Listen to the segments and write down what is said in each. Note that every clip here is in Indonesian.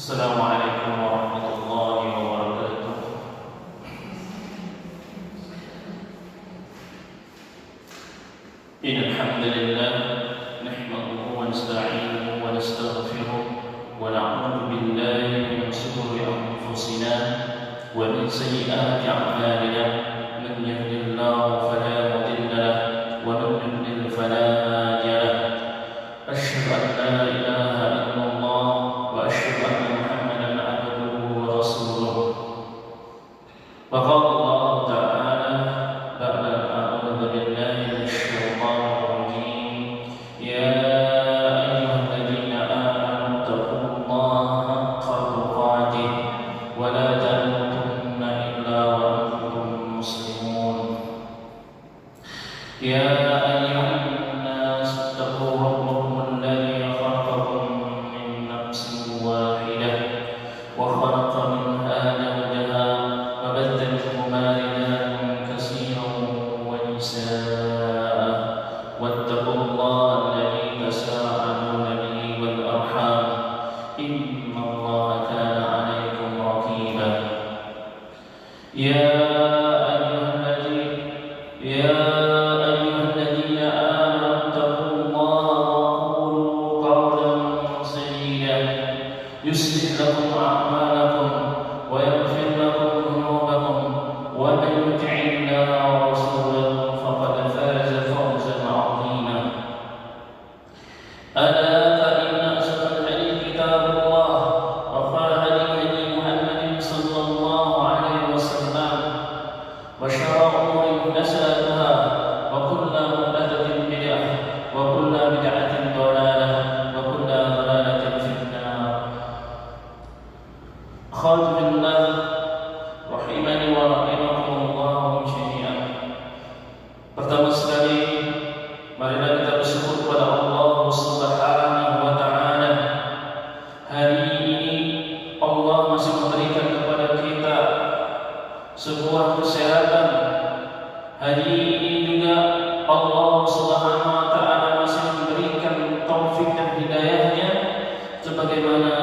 Assalamualaikum warahmatullahi wabarakatuh. Innal hamdalillah nahmaduhu wa nasta'inuhu wa nastaghfiruh wa na'udzu billahi min shururi anfusina wa min sayyiati a'malina. Man yahdihillahu fala mudilla lahu wa man yudlil fala hadiya lahu. Asyhadu an la ilaha illallah wa asyhadu anna Muhammadan abduhu wa rasuluh. Wa qala Allah ta'ala ba'da a'udzu billahi minasy syaithanir rajim. Ya ayyuhalladzina amanu taqullaha haqqa tuqatih wa la tamutunna illa wa antum muslimun. Ya ayyuhan nas taqu rabbakum alladzi khalaqakum min nafsin wahidah wa khalaqa minha zawjaha wa batha minhuma rijalan katsiran wa nisaa wattaqullaha alladzi tasaaluna bihi wal arham innallaha kana 'alaykum raqiba. Ya ayyuhalladzina amanu taqullaha wa qulu qawlan sadida yuslih lakum a'malakum wa yaghfir lakum dhunubakum wa man yuti'illaha wa rasulahu faqad faza fawzan 'azima. Ala fa inna asdaqal hadits kitabullah wa khairal hadi Muhammadin sallallahu alaihi wasallam wa syarrul umuri muhdatsatuha wa kullu muhdatsatin bid'ah wa kullu bid'atin dhalalah wa kullu dhalalatin finnar. Alhamdulillah rahimani wa rahimakumullah jami'an. Pertama sekali marilah kita bersyukur kepada Allah Subhanahu wa taala. Hari ini Allah masih memberikan kepada kita sebuah kesehatan. Hari ini juga Allah Subhanahu wa taala masih memberikan taufik dan hidayahnya, sebagaimana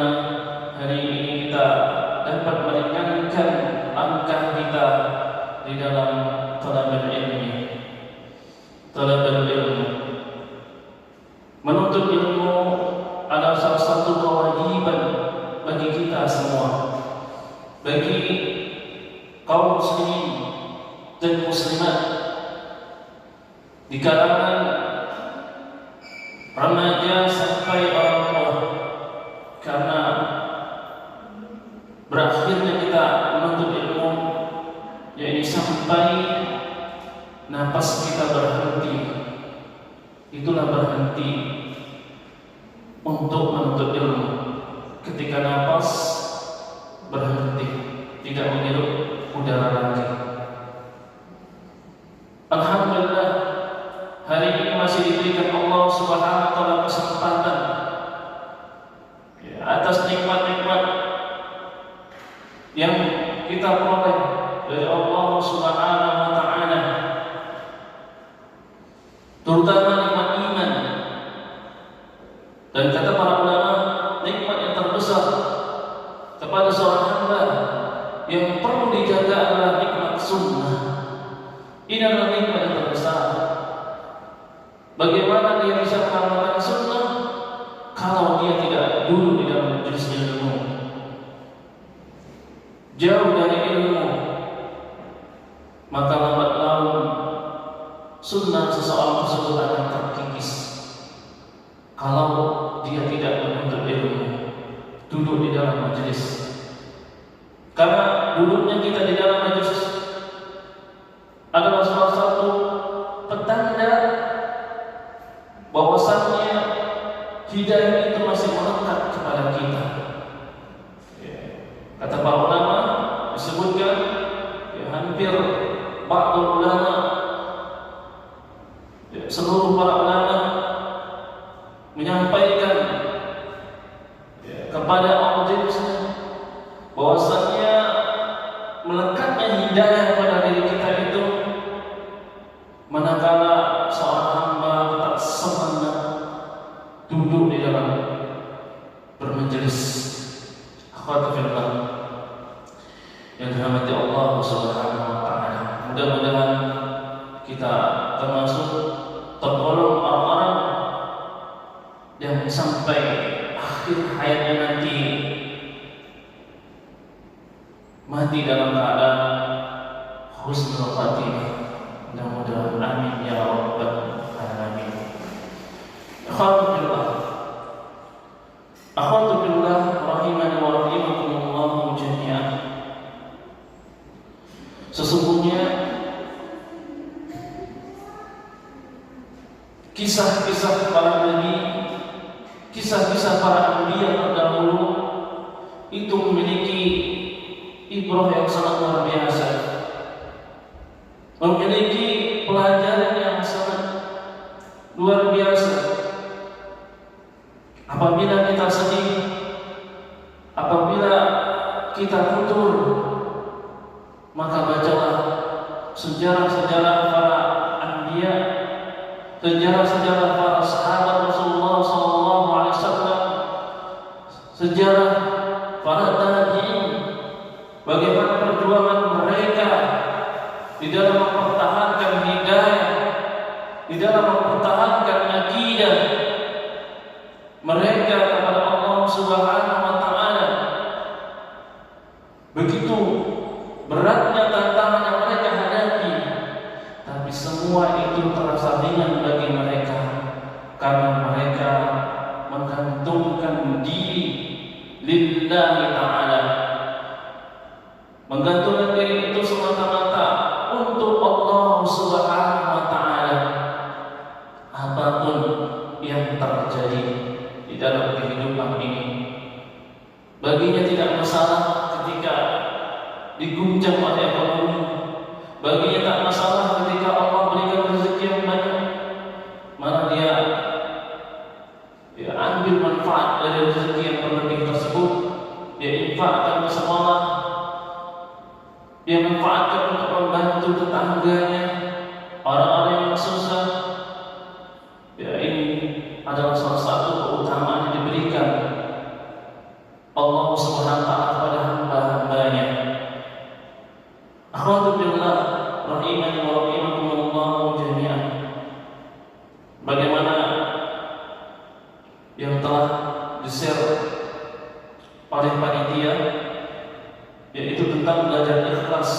hari ini kita dapat meringankan langkah kita di dalam talabul ilmi. Talabul ilmu, menuntut ilmu adalah salah satu kewajiban bagi kita semua, bagi kaum muslimin dan muslimat di kalangan remaja sampai orang tua, karena berakhirnya kita menuntut ilmu yaitu sampai napas kita berhenti. Itulah berhenti untuk menuntut ilmu. Ketika napas berhenti, tidak menghirup udara lagi. Alhamdulillah, hari ini masih diberikan Allah Subhanahu wa taala kesempatan atas nikmat-nikmat yang kita peroleh dari Allah Subhanahu wa taala, terutama nikmat iman. Dan kata para ulama, nikmat yang terbesar kepada seorang hamba yang perlu dijaga adalah nikmat sunnah. Ini adalah nikmat yang terbesar. Bagaimana dia bisa mengamalkan sunnah kalau dia tidak dulu di dalam majelis ilmu, jauh dari ilmu? Maka lambat laun sunnah seseorang tersebut akan terkikis kalau dia tidak menuntut ilmu, duduk di dalam majelis. Karena duduknya kita di dalam majelis adalah salah satu petanda bahwasannya hidayah itu masih melekat kepada kita. Kata para ulama disebutkan, hampir ba'dul ulama, seluruh para ulama menyampaikan kepada audiensnya bahwasannya melekatnya hidayah pada diri kita itu manakala seorang hamba tetap semangat duduk di dalam bermajelis. Akhwatifillah yang dirahmati Allah Subhanahu wa taala. Mudah-mudahan kita termasuk tergolong orang-orang yang sampai akhir hayatnya nanti mati dalam keadaan husnul khatimah. Mudah-mudahan amin ya rabbal alamin. Akhwatu billah rahimani wa rahimakumullah jami'an. Sesungguhnya kisah-kisah para nabi, kisah-kisah para anbiya terdahulu itu memiliki ibrah yang sangat luar biasa, memiliki pelajaran yang sangat luar biasa. Apabila kita sedih, apabila kita futur, maka bacalah sejarah-sejarah para anbiya, sejarah-sejarah para sahabat Rasulullah SAW, sejarah para tabi'in, bagaimana perjuangan mereka di dalam mempertahankan hidayah, di dalam mempertahankan akidah mereka kepada Allah Subhanahu wa taala. Begitu beratnya tantangan yang mereka hadapi, tapi semua itu terasa ringan bagi mereka karena mereka menggantungkan diri lillahi taala. Menggantungkan diri itu semata-mata untuk Allah Subhanahu wa taala. Apapun yang terjadi di dalam kehidupan ini, baginya tidak masalah ketika diguncang oleh ekonomi, baginya tak masalah ketika Allah berikan rezeki yang banyak, malah dia ambil manfaat dari rezeki yang berlebih tersebut, dia infakkan ke sekolah, dia manfaatkan untuk membantu tetangganya, orang-orang yang susah. Ini adalah salah satu keutamaan yang diberikan Allah Subhanahu wa taala kepada hamba-hambanya. Akhwatu billah rahimani wa rahimakumullah jami'an. Bagaimana yang telah di-share oleh panitia, yaitu tentang belajar ikhlas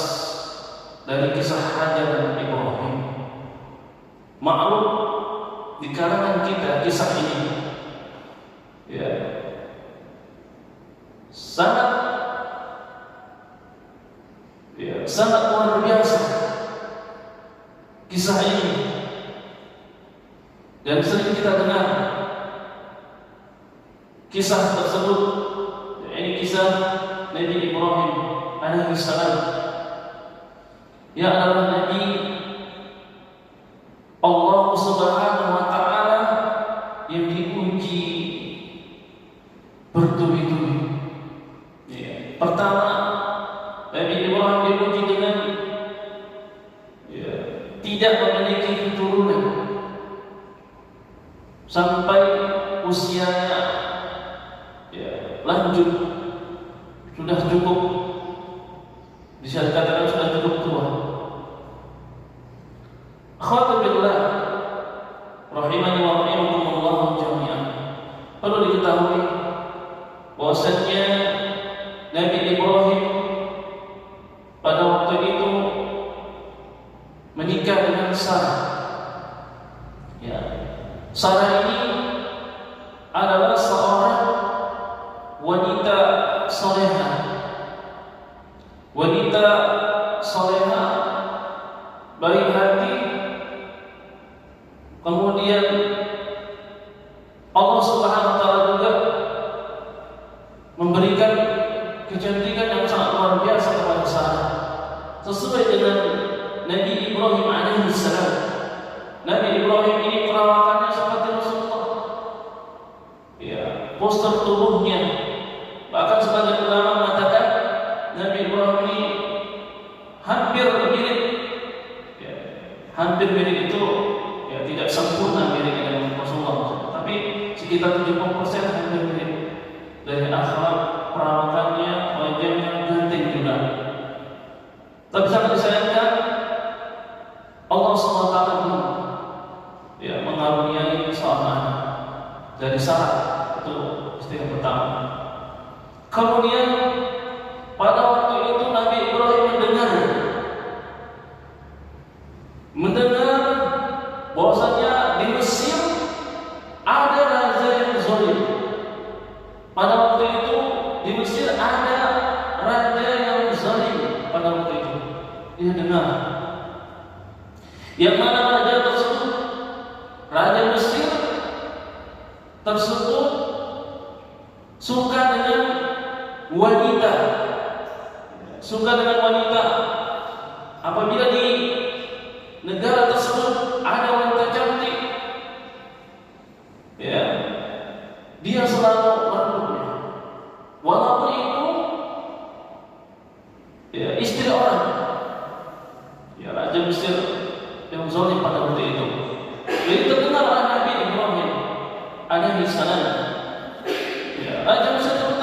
dari kisah Hajar dan Ibrahim. Maklum di kalangan kita kisah ini sangat luar biasa kisah ini, dan sering kita dengar kisah tersebut. Ini kisah Nabi Ibrahim alaihissalam. Ia adalah Nabi Allah Subhanahu wa taala yang diuji bertubi-tubi. Pertama, Nabi Ibrahim diuji dengan tidak memiliki keturunan sampai usianya lanjut, sudah cukup, bisa dikatakan sudah cukup tua. Akhwatu billah rahimani wa rahimakumullah jami'an. Perlu diketahui bahwasanya Nabi Ibrahim pada waktu itu menikah dengan Sarah. Sarah ini adalah seorang wanita salehah, baik hati. Kemudian Allah Subhanahu wa taala juga memberikan kecantikan yang sangat luar biasa kepada Sarah, sesuai dengan Nabi Ibrahim alaihissalam. Nabi Ibrahim ini perawakannya seperti Rasulullah. Postur tubuhnya, bahkan sebagian ulama mengatakan Nabi Ibrahim ini hampir mirip. Hampir mirip itu tidak sempurna mirip dengan Rasulullah, tapi sekitar 70% hampir mirip. Dari akhlak, perawakannya, dari Sarah. Itu istri yang pertama. Kemudian pada waktu itu Nabi Ibrahim mendengar bahwasanya di Mesir ada raja yang zalim. Pada waktu itu di Mesir ada raja yang zalim. Pada waktu itu dia dengar, yang mana raja tersebut, raja Mesir tersebut suka dengan wanita. Apabila di negara tersebut ada wanita cantik, ya, dia selalu merebutnya, walaupun itu ya istri orang. Ya, raja Mesir yang zalim pada waktu itu. Jadi terdengar oleh Nabi Ibrahim alaihi salam. Ya, raja Mesir itu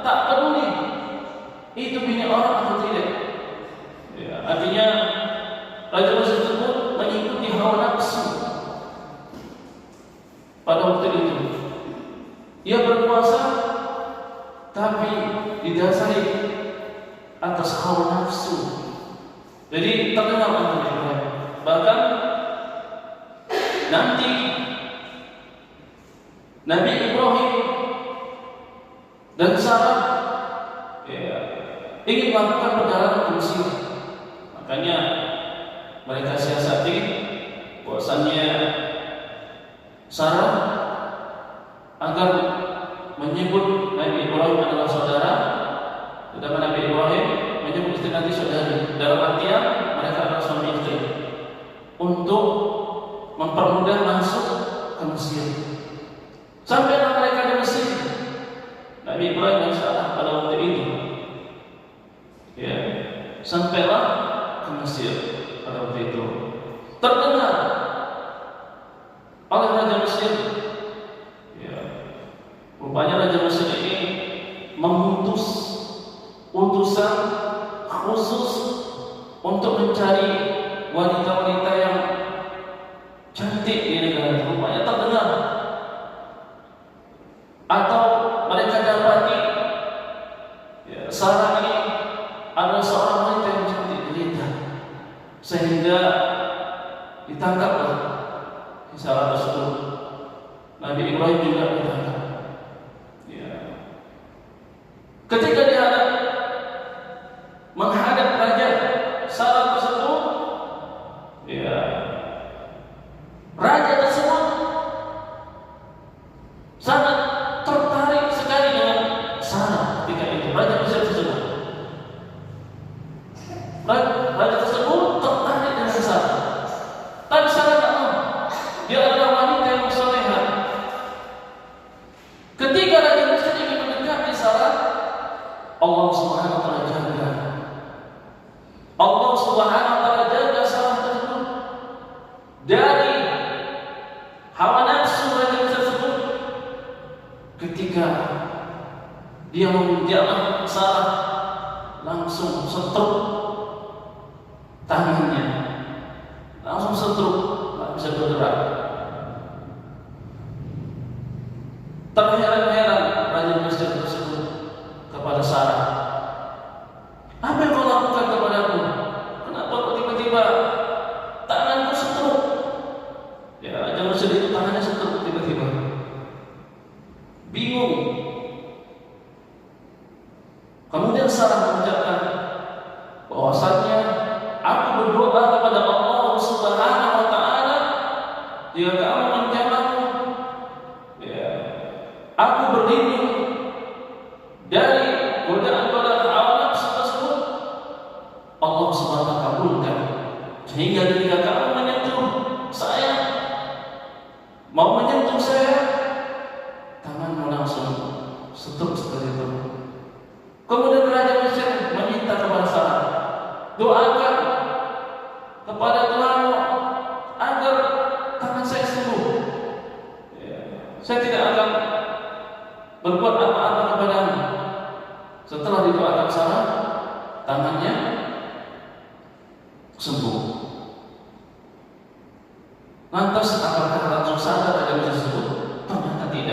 tak peduli itu bini orang atau tidak. Ya, artinya raja Mesir tersebut mengikuti hawa nafsu pada waktu itu. Ia berkuasa tapi didasari atas hawa nafsu. Jadi terkenal Nabi Ibrahim. Bahkan nanti Nabi Ibrahim dan Sarah ingin melakukan perjalanan ke Mesir. Makanya mereka siasati bahwasannya Sarah agar menyebut Nabi Ibrahim adalah saudara, sedangkan Nabi Ibrahim menyebut istri nanti saudari. Dalam artian mereka adalah suami istri, untuk mempermudah masuk ke Mesir. Sampailah mereka di Mesir. Nabi Ibrahim dan Sarah pada waktu itu, ya, sampailah ke Mesir pada waktu itu. Terdengar oleh raja Mesir, ya, rupanya raja Mesir ini mengutus utusan khusus untuk mencari wanita-wanita yang cantik di negara itu. Rupanya terdengar atau mereka dapati, ya, Sarah ini adalah seorang wanita yang cantik jelita, sehingga ditangkaplah Sarah tersebut. Nabi Ibrahim juga ditangkap. Ya. Ketika menghadap raja, Sarah tersebut, ya, raja tersebut sangat tertarik sekali dengan Sarah ketika itu. Raja tersebut tertarik dengan Sarah. Tapi Sarah tak mau. Dia adalah wanita yang salehah. Ketika raja Mesir ingin mendekati Sarah, Allah Subhanahu wa taala jaga. Allah Subhanahu wa taala jaga Sarah tersebut dari hawa nafsu raja Mesir tersebut. Ketika dia menjamak Sarah, langsung setruk tangannya, langsung setruk, tak bisa bergerak. Terheran-heran raja Mesir tersebut kepada Sarah. Apa yang kau lakukan kepadaku? Kenapa kau tiba-tiba tanganku setruk? Ya, raja Mesir itu tangannya setruk tiba-tiba. Bingung. Kemudian Sarah mengucapkan bahwasanya aku berdoa kepada Allah Subhanahu wa taala, jika kamu menjamahku, ya, aku berlindung dari godaan-godaan hawa nafsu tersebut. Allah Subhanahu wa taala kabulkan, sehingga ketika kamu menyentuh saya, mau menyentuh saya, tanganmu langsung setruk seperti itu. Kemudian raja Mesir meminta kepada Sarah, doakan kepada Tuhanmu agar tangan saya sembuh. Ya, saya tidak akan berbuat apa-apa kepadamu. Setelah didoakan Sarah, tangannya sembuh. Lantas apakah langsung sadar raja Mesir tersebut? Ternyata tidak.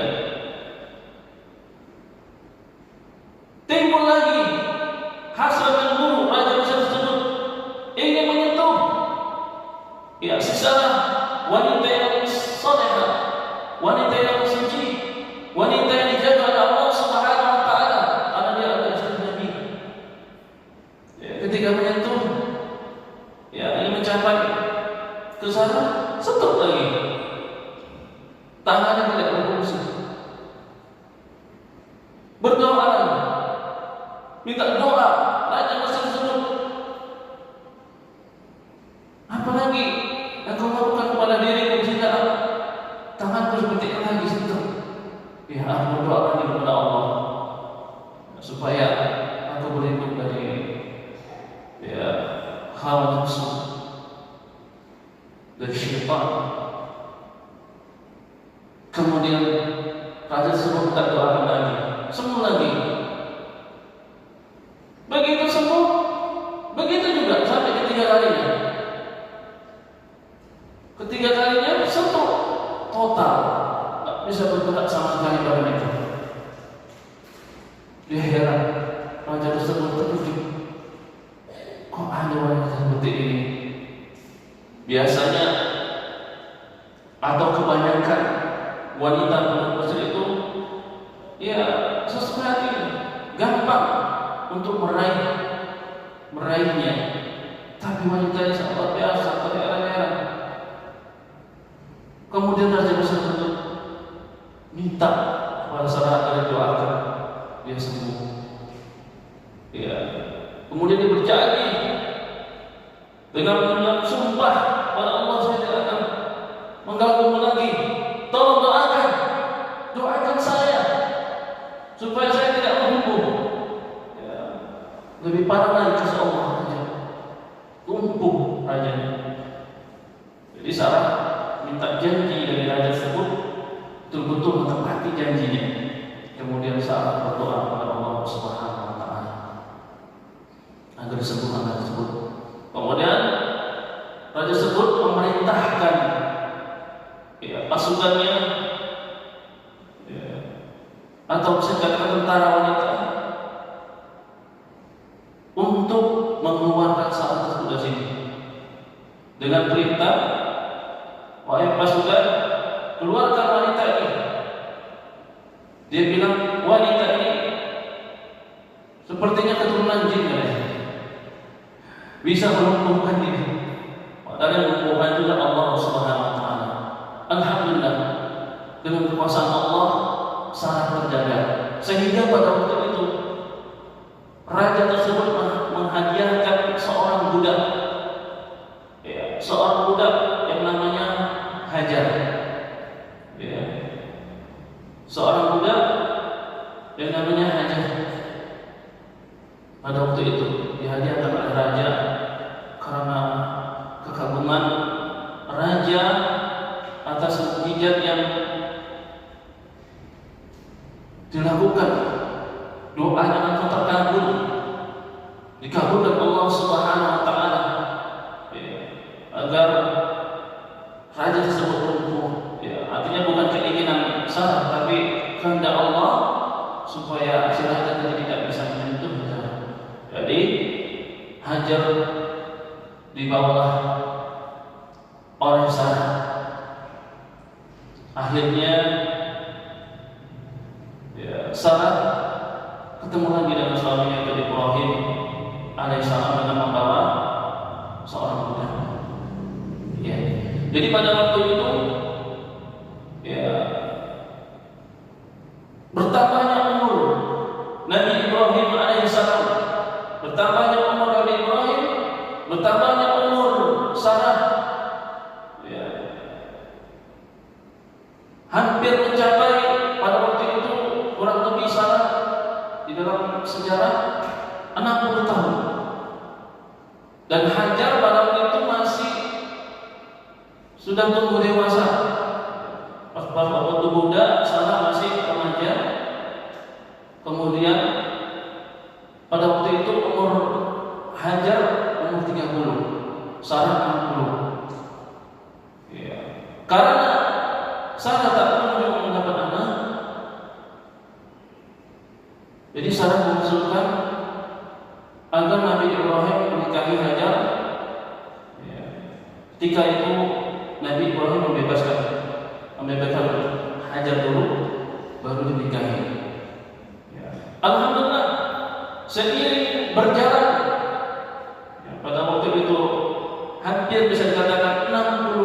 ke sana, stop lagi. Tangannya tidak berfungsi. Berdoa lagi, minta doa, raja Mesir tersebut. Apalagi engkau lakukan kepada diriku jika tanganku seperti lagi stop. Ya, aku berdoa lagi kepada Allah supaya aku berlindung dari hawa nafsu, dari syaitan. Kemudian raja tersebut tak doakan lagi, sembuh lagi. Begitu sembuh, begitu juga sampai ketiga kalinya. Ketiga kalinya sembuh total, tak bisa bergerak sama sekali badan itu. Dia heran, raja tersebut terkejut. Kok ada wanita seperti ini? Biasanya atau kebanyakan wanita penduduk Mesir itu ya sesuai hatinya, gampang untuk meraihnya. Tapi wanita ini sangat luar biasa, terheran-heran. Kemudian raja Mesir itu minta kepada saudara agar doakan dia sembuh. Ya. Kemudian dia berjanji dengan sumpah pada Allah, saya tidak akan mengganggumu lagi. Tolong doakan saya supaya saya tidak menghukum. Ya. Lebih parah lagi kasih Allah saja, lumpuh rajanya. Jadi Sarah minta janji dari raja tersebut, betul-betul menepati janjinya. Kemudian Sarah berdoa kepada Allah Subhanahu wa Ta'ala agar disembuhkan raja tersebut. Kemudian raja tersebut memerintahkan pasukannya atau bisa dikatakan tentara wanita untuk mengeluarkan Sarah tersebut dari sini dengan perintah, wahai pasukan, keluarkan wanita ini. Dia bilang wanita ini sepertinya keturunan jin, bisa melumpuhkan diri. Padahal yang melumpuhkan juga Allah Subhanahu wa Ta'ala. Alhamdulillah, dengan kekuasaan Allah sangat terjaga, sehingga pada waktu itu raja tersebut menghadiahkan seorang budak, seorang budak yang namanya Hajar. Seorang budak yang namanya Hajar. Pada waktu itu dihadiahkan oleh raja karena kekaguman raja atas mukjizat yang dilakukan. Doanya langsung terkabul, dikabulkan Allah Subhanahu wa Ta'ala agar raja tersebut lumpuh. Artinya bukan keinginan Sarah, tapi kehendak Allah supaya si raja tadi tidak bisa menyentuh. Jadi Hajar dibawalah oleh Sarah. Akhirnya Sarah ketemu lagi dengan suaminya Ibrahim alaihissalam dengan membawa seorang budak. Jadi pada waktu itu bertambahnya umur Nabi Ibrahim alaihissalam, bertambahnya umur Nabi Ibrahim, bertambahnya umur Sarah, hampir mencapai pada waktu itu kurang lebih Sarah di dalam sejarah 60 tahun, dan Hajar pada waktu itu masih sudah tumbuh dewasa. Pas waktu muda Sarah masih remaja. Kemudian pada waktu itu umur Hajar umur 30, Sarah 60. Karena Sarah tak kunjung mendapat anak, jadi Sarah mengusulkan agar Nabi Ibrahim menikahi Hajar. Ketika itu Nabi Ibrahim membebaskan Hajar dulu, baru dinikahi. Alhamdulillah, seiring berjalan pada waktu itu hampir bisa dikatakan 60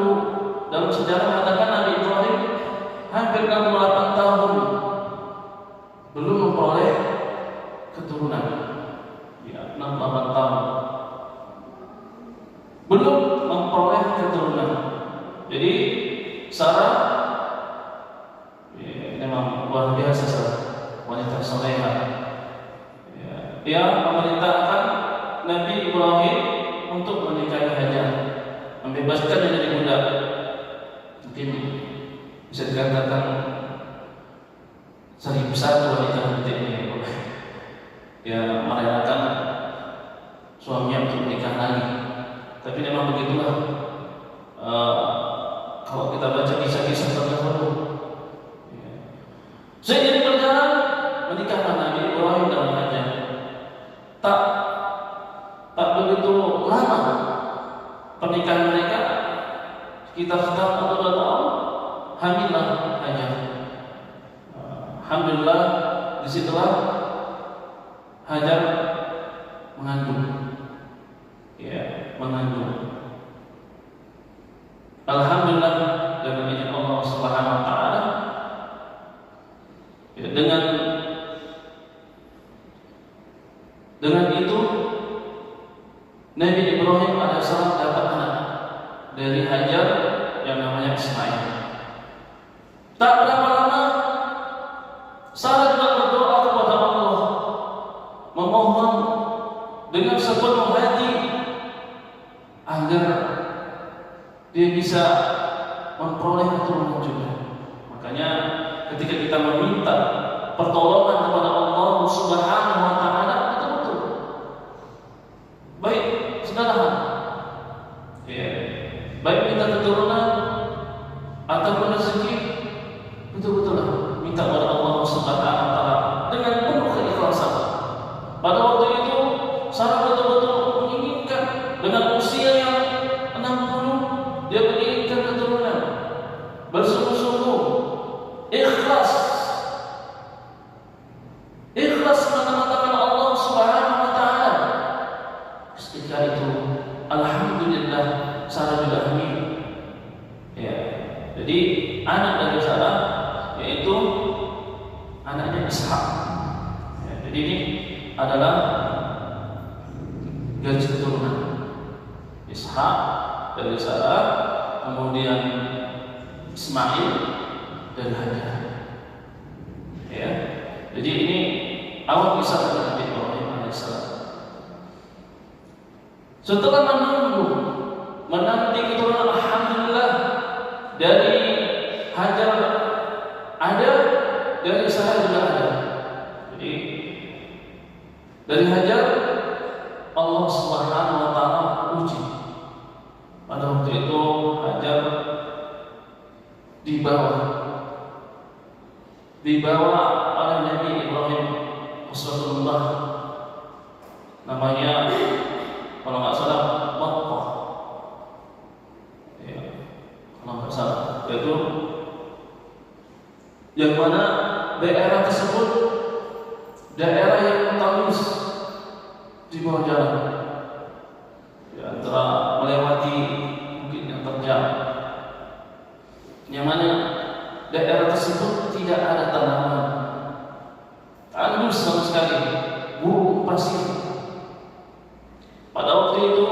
sejarah mengatakan Nabi Ibrahim hampir 68 tahun belum memperoleh keturunan. Ya, 68 tahun belum memperoleh keturunan. Jadi Sarah ya, memang luar biasa, Sarah, wanita salehah. Ya, dia memerintahkan Nabi Ibrahim untuk menikahi Hajar, membebaskannya dari budak. Mungkin bisa dikatakan 1001 wanita seperti ini ya, merelakan suaminya untuk menikah lagi. Tapi memang begitulah, kalau kita baca kisah-kisah terdahulu ya. Seiring berjalan menikahlah Nabi Ibrahim dan Hajar. Tak begitu lama pernikahan mereka, sekitar setahun atau 2 tahun, hamillah Hajar. Alhamdulillah, disitulah Hajar mengandung. Ya, mengandung. Alhamdulillah, dengan izin Allah Subhanahu wa taala. Ya, dengan itu Nabi Ibrahim alaihissalam dapat anak dari Hajar yang namanya Ismail. Tak berapa lama Sarah juga berdoa kepada Allah, memohon dengan sepenuh hati agar dia bisa memperoleh keturunan juga. Makanya ketika kita meminta pertolongan kepada Allah Subhanahu wa taala, betul-betul baik segala hal. Ya, baik minta keturunan ataupun rezeki, betul-betul minta kepada Allah Subhanahu wa taala dengan penuh keikhlasan. Pada waktu itu Sarah betul-betul menginginkan, dengan usia yang 60, dia menginginkan keturunan, bersungguh-sungguh, ikhlas menamakan Allah Subhanahu wa taala. Ketika itu alhamdulillah Sarah juga hamil. Ya, jadi anak dari Sarah yaitu anaknya Ishak. Ya, jadi ini adalah garis keturunan. Ishak dari Sarah, kemudian Ismail dan Hajar. Ya, jadi ini awal kisah dari Nabi Ibrahim alaihissalam. Setelah menanti keturunan, alhamdulillah, dari Hajar ada, dari Sarah juga ada. Jadi dari Hajar Allah Subhanahu wa taala uji. Pada waktu itu Hajar dibawa oleh Nabi Ibrahim Rasulullah, namanya kalau nggak salah Makkah. Ya, kalau nggak salah, yaitu yang mana daerah tersebut daerah yang tandus di bawah jalan, ya, antara melewati bukit yang terjal, yang mana daerah tersebut tidak ada tanaman, tandus sama sekali, gurun pasir. Pada waktu itu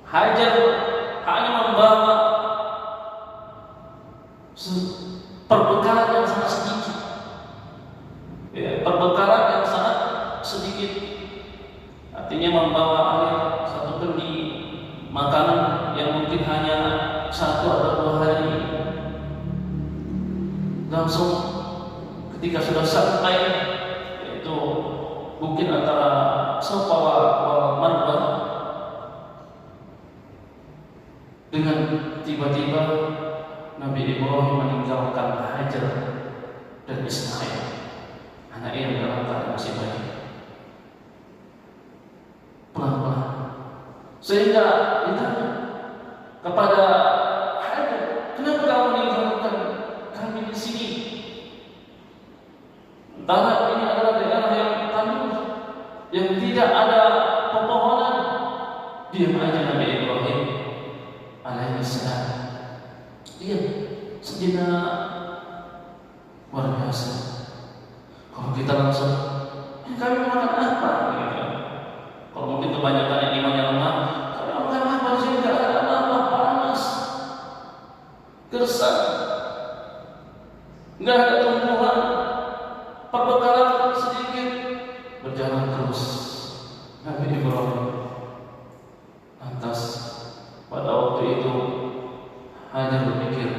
Hajar hanya membawa perbekalan yang sangat sedikit, ya, perbekalan yang sangat sedikit. Artinya membawa air 1 kendi, makanan yang mungkin hanya 1 atau 2 hari. Langsung ketika sudah sampai, yaitu mungkin antara Safa wal Marwa, dengan tiba-tiba Nabi Ibrahim meninggalkan Hajar dan Ismail, anaknya dalam keadaan masih bayi. Pelan-pelan, sehingga ditanya kepada Hajar, kenapa kamu meninggalkan kami di sini? Entahlah, ini adalah daerah yang tandus, yang tidak ada pepohonan. Diam aja Nabi Ibrahim alaihissalam. Iya, sejenak luar biasa. Kalau kita langsung, kami mau makan apa? Gitu. Kalau mungkin kebanyakan yang imannya lemah, kami mau makan apa sih? Tidak ada apa-apa, panas, gersang, nggak ada tumbuhan, perbekalan sedikit, berjalan terus. Nabi Ibrahim lantas pada waktu itu hanya berpikir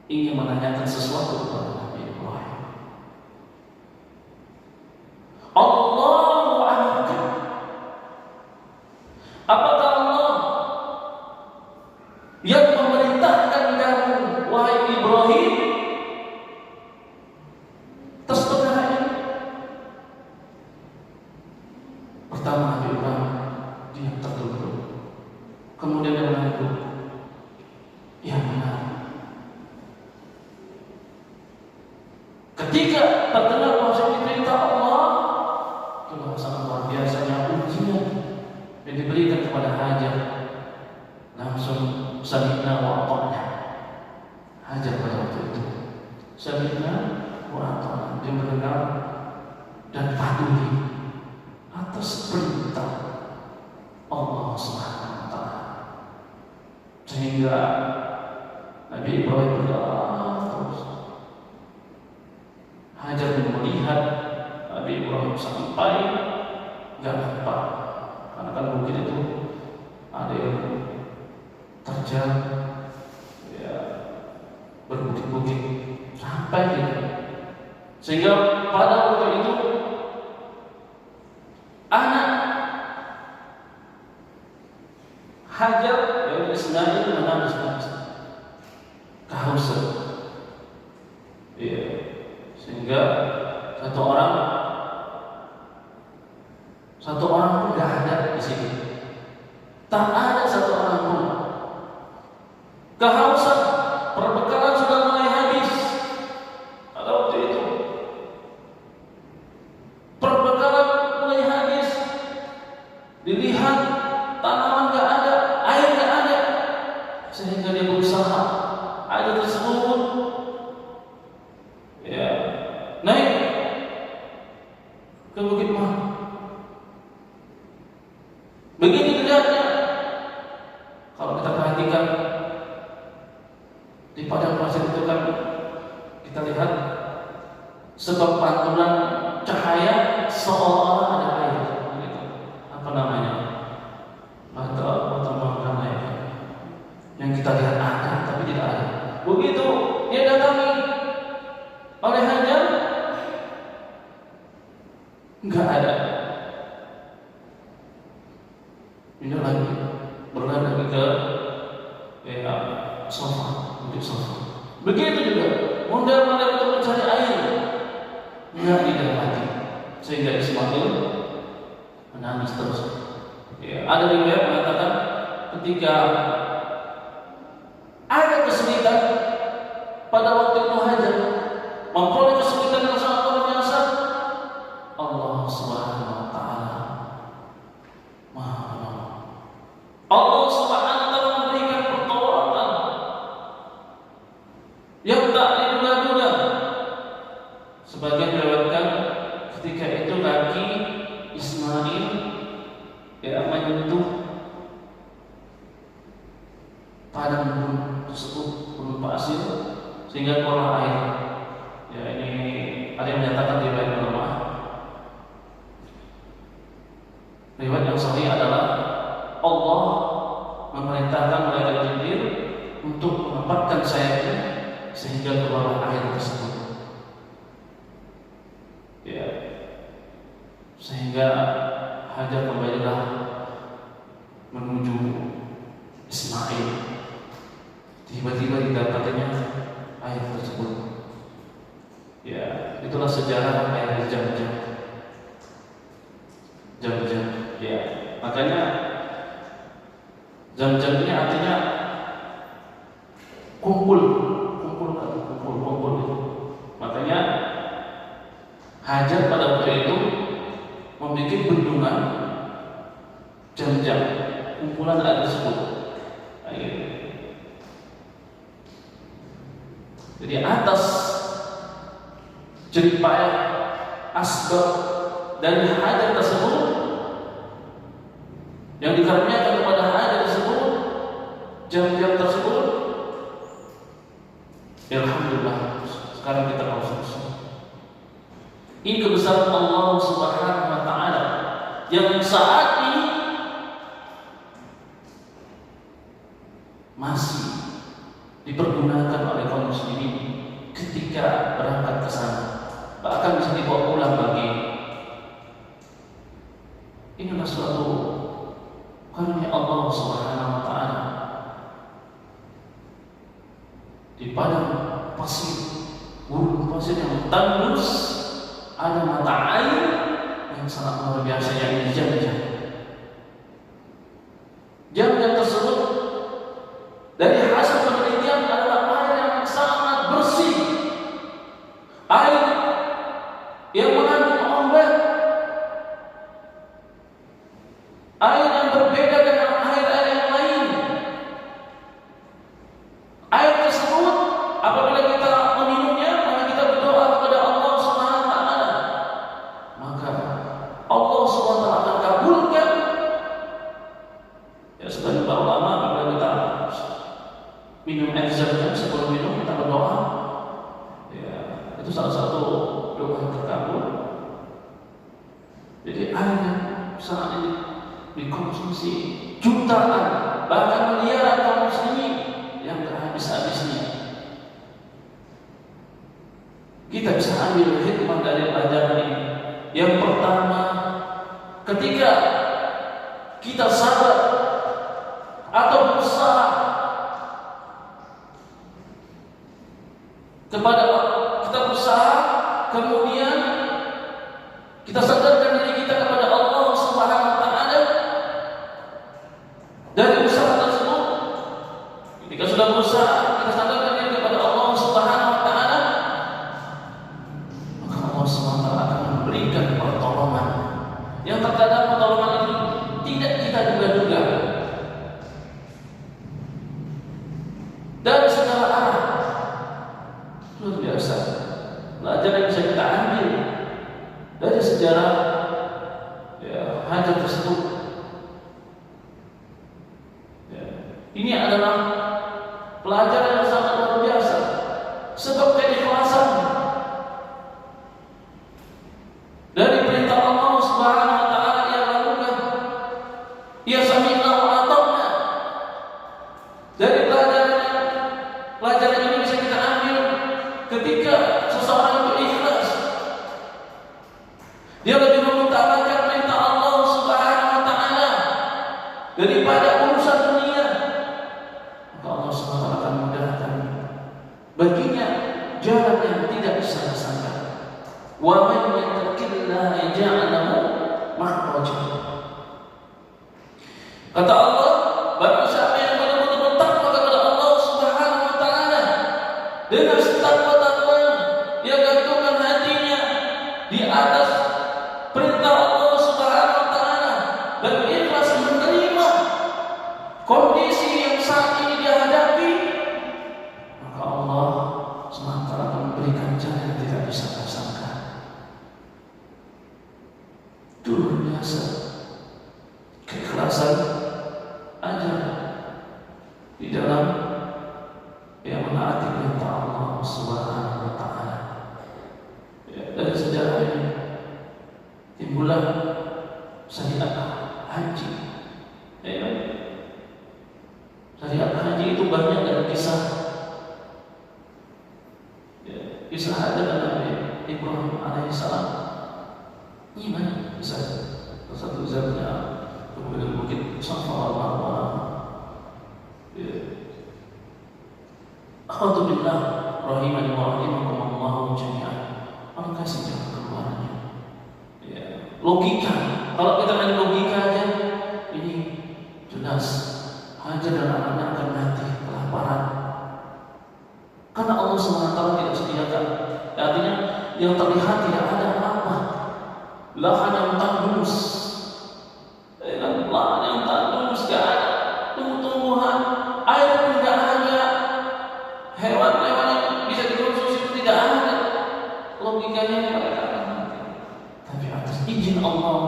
ingin menanyakan sesuatu kepada Nabi Ibrahim. Allahu Akbar. Apakah Allah yang memerintahkan kamu, wahai Ibrahim, atas perkara ini? Pertama Nabi Ibrahim diam tertunduk, kemudian dia mengaku, ya benar. Ketika terdengar bahwa perintah Allah, itu sangat luar biasanya ujian yang diberikan kepada Hajar. Langsung sami'na wa ata'na. Hajar pada waktu itu sami'na wa ata'na, dia mendengar dan patuhi atas perintah Allah Subhanahu wa Ta'ala. Sehingga Nabi Ibrahim berdoa terus. Hajar melihat Nabi Ibrahim sampai nggak nampak, karena kan mungkin itu ada yang terjal, ya, berbukit-bukit sampai gitu. Sehingga pada waktu itu anak Hajar yang Ismail menangis kehausan, ya, sehingga satu orang pun tidak ada di sini, tak ada satu orang pun. Kehausan, perbekalan sudah mulai habis pada waktu itu. Perbekalan mulai habis, dilihat tanaman nggak ada, air nggak ada, sehingga dia berusaha air tersebut, ya, naik ke Bukit Mahmud. Begitu dilihatnya, kalau kita perhatikan di padang pasir itu kan kita lihat sebab pantulan cahaya seolah-olah ada air, gitu. Apa namanya? Atau tambahkan air yang kita lihat ada tapi tidak ada. Begitu dia datangi oleh Hajar, nggak ada. Ini lagi berlari lagi ke sofa, untuk sofa. Begitu juga mondar-mandir untuk mencari air, nggak didapati. Sehingga Ismail menangis terus. Ya, ada riwayat mengatakan ketika ada kesulitan pada waktu itu Hajar memperoleh kesulitan yang sangat luar biasa, Allah Subhanahu wa Ta'ala Maha Penolong. Allah Subhanahu wa Ta'ala memberikan pertolongan yang tak diduga-duga. Sebagian meriwayatkan ketika itu kaki Ismail menyentuh padang gurun tersebut, gurun pasir, sehingga keluar air. Ya, ini ada yang menyatakan riwayat ulama. Riwayat yang sahih adalah Allah memerintahkan malaikat Jibril untuk menempatkan sayapnya sehingga keluar air tersebut. Ya, sehingga Hajar kembalilah menuju Ismail. Tiba-tiba didapatnya air tersebut. Ya, itulah sejarah air Zam-Zam. Zam-Zam. Ya, makanya Zam-Zam ini artinya kumpul. Makanya Hajar pada waktu itu membuat bendungan Zam-Zam, kumpulan air tersebut. Jadi atas jerih payah asbab dari hajar tersebut yang dikaruniakan kepada hajar tersebut, jam-jam tersebut, alhamdulillah sekarang kita konsumsi. Ini kebesaran Allah Subhanahu wa taala yang saat ini masih dipergunakan oleh kaum muslimin ketika berangkat ke sana, bahkan bisa dibawa pulang bagi. Inilah suatu karunia Allah Subhanahu wa taala. Di padang pasir, gurun pasir yang tandus, ada mata air yang sangat luar biasa, yang jam-jam. Jam-jam tersebut dari hasil penelitian adalah air yang sangat bersih, air yang mengandung obat, air yang berbeda dengan air-air yang lain. Air tersebut apabila kita meminumnya, maka kita berdoa kepada Allah Subhanahu wa taala, maka Allah Subhanahu wa taala akan kabulkan. Ya, sebagian para ulama apabila kita minum air zam-zam, sebelum minum kita berdoa, ya, itu salah satu doa yang terkabul. Jadi air yang sangat ini dikonsumsi jutaan, bahkan miliaran kaum muslimin yang terhabis-habisnya. Kita bisa ambil hikmah dari pelajaran ini. Yang pertama, ketika kita sabar atau berusaha kepada kita berusaha, kemudian kita sadarkan diri kita kepada Allah Subhanahu wa taala dari usaha tersebut. Ketika sudah berusaha, kita sadarkan diri kepada Allah Subhanahu wa taala, maka Allah Subhanahu wa taala akan memberikan pertolongan yang terkadang pertolongan itu tidak kita duga-duga dari segala arah. Luar biasa pelajaran yang bisa kita ambil dari sejarah, ya, hajar tersebut. Ya, ini adalah pelajaran yang sangat luar biasa, sebab keikhlasan dari perintah Allah Subhanahu wa taala ia lakukan. Ia sami'na wa ata'na. Dari pelajaran ini bisa kita ambil ketika seseorang itu ikhlas, dia lebih mengutamakan perintah Allah Subhanahu wa taala daripada urusan dunia, maka Allah Subhanahu wa taala akan memudahkan baginya jalan yang tidak bisa disangka. Wa man yattaqillaha yaj'al lahu makhraja. Kata Allah, barang siapa yang benar-benar bertakwa kepada Allah Subhanahu wa taala dengan setakwa-takwanya, dia gantungkan hatinya di atas perintah Allah Subhanahu wa taala dan ikhlas menerima kondisi yang saat ini dia hadapi, maka Allah Subhanahu wa taala akan memberikan jalan yang tidak bisa tersangka. Luar biasa keikhlasan ajar di dalam yang menaati perintah Allah Subhanahu wa taala. Ya, dari sejarah ini timbullah syariat haji. Ya, syariat haji itu banyak dari kisah. Ya, kisah hajar Nabi Ibrahim alaihissalam. Ini banyak kisah. Satu zamannya kemudian bukit Safa al-Marwa. Ya. Alhamdulillah, rahimani wa rahimakumullah jami'an. Allah kasih jalan keluarnya. Ya. Logika, kalau kita main logika aja, ini jelas Hajar dan anaknya akan mati kelaparan. Karena Allah SWT tidak sediakan. Artinya yang terlihat tidak ada apa-apa. Lahan yang tandus, lahan yang tandus, gak ada tumbuh-tumbuhan, air pun gak ada, hewan-hewan yang bisa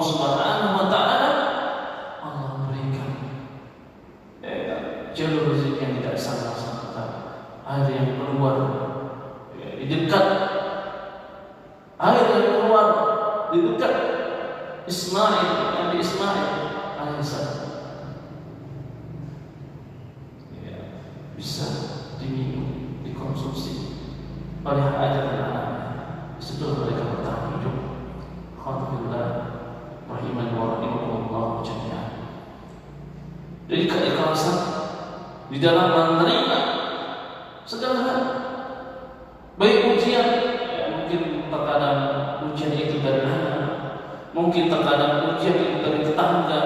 Subhanahu wa taala, Allah berikan jalur rezeki yang tidak sangka-sangka, air yang keluar di dekat, air yang keluar di dekat Nabi Ismail alaihissalam, bisa diminum, dikonsumsi oleh ayah dan anaknya setelah mereka bertahan hidup. Alhamdulillah, rahimani wa rahimakumullah jami'an. Jadi keikhlasan di dalam menerima segala hal, baik ujian, mungkin terkadang ujian itu dari anak, mungkin terkadang ujian itu dari tetangga,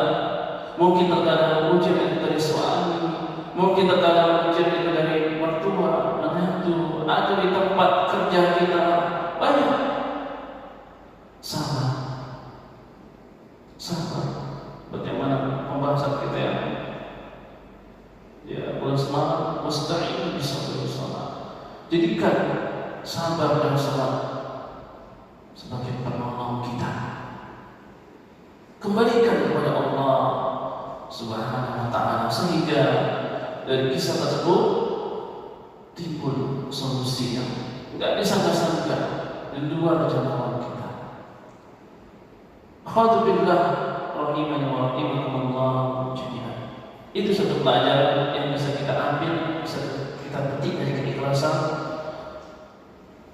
mungkin terkadang ujian itu dari suami, mungkin terkadang ujian itu dari mertua, menantu, atau di tempat kerja kita. Banyak. Sabar. Bagaimana pembahasan kita ya bulan semalam, musta'in bisabri salat. Jadikan sabar dan salat sebagai penolong kita. Kembalikan kepada Allah Subhanahu wa taala, sehingga dari kisah tersebut timbul solusi yang tidak disangka-sangka di luar jangkauan kita. Alhamdulillah, rahimani wa rahimakumullah jami'an. Itu satu pelajaran yang bisa kita ambil, bisa kita petik dari keikhlasan.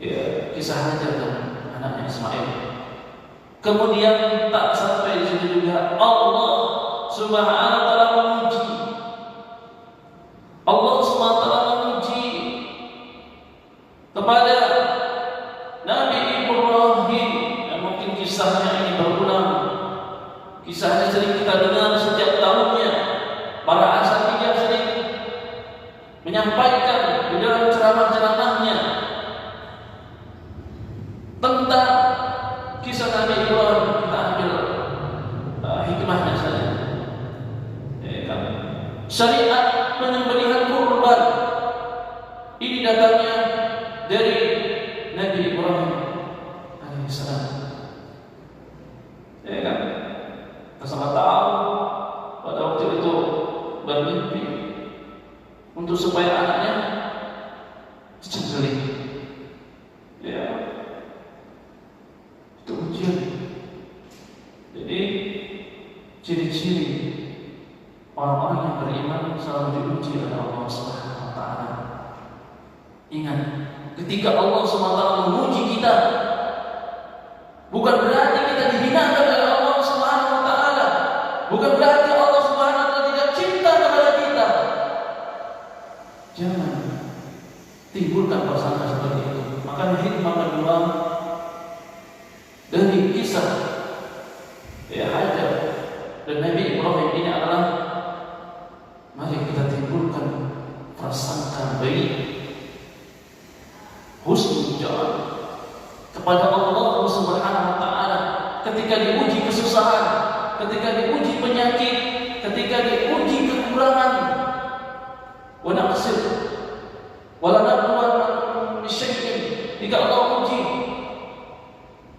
Ya, kisah Hajar dan anaknya Ismail. Kemudian tak sampai di situ juga, Allah Subhanahu wa taala memuji. Allah Subhanahu wa taala memuji kepada Nabi Ibrahim, yang mungkin kisahnya ini berulang. Kisahnya sering kita dengar setiap tahunnya. Para asatidz sering menyampaikan di dalam ceramah-ceramahnya tentang kisah Nabi Ibrahim. Kita ambil hikmahnya saja. Syariat penyembelihan kurban ini datangnya dari Nabi Ibrahim alaihissalam. Ya kan? Kita sama tahu pada waktu itu bermimpi untuk supaya anaknya disembelih. Ya, itu ujian. Jadi ciri-ciri orang-orang yang beriman selalu diuji oleh Allah Subhanahu wa taala. Ingat, ketika Allah Subhanahu wa taala menguji kita, bukan berarti kita dihinakan oleh Allah Subhanahu wa taala. Bukan berarti Allah Subhanahu wa taala tidak cinta kepada kita. Jangan timbulkan prasangka seperti itu. Maka hikmah kedua dari kisah Hajar dan Nabi Ibrahim ini adalah, mari kita timbulkan prasangka baik, husnuzon kepada Allah Subhanahu wa taala ketika diuji kesusahan, ketika diuji penyakit, ketika diuji kekurangan. Wa naqsir wa la nabluwannakum bisyai'in. Jika Allah uji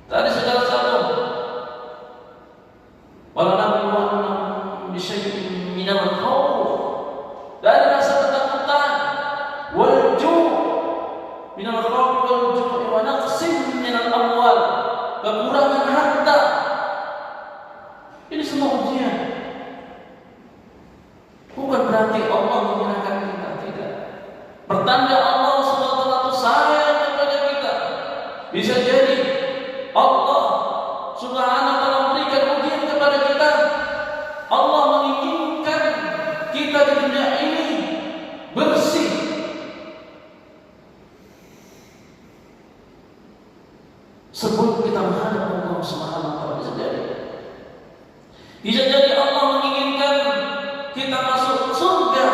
dari segala sesuatu, wa la nabluwannakum bisyai'in minal khawf, dari rasa ketakutan, wal ju' minal khawf wal ju' wa naqsin minal amwal, kekurangan harta. Ini semua ujian. Bukan berarti Allah menyerahkan kita, tidak. Pertanda Allah SWT sayang kepada kita. Bisa jadi Allah Subhanahu wa taala memberikan ujian kepada kita. Allah menginginkan kita di dunia ini bersih. Sebelum kita menghadap Allah Subhanahu wa taala, bisa jadi. Bisa jadi Allah menginginkan kita masuk surga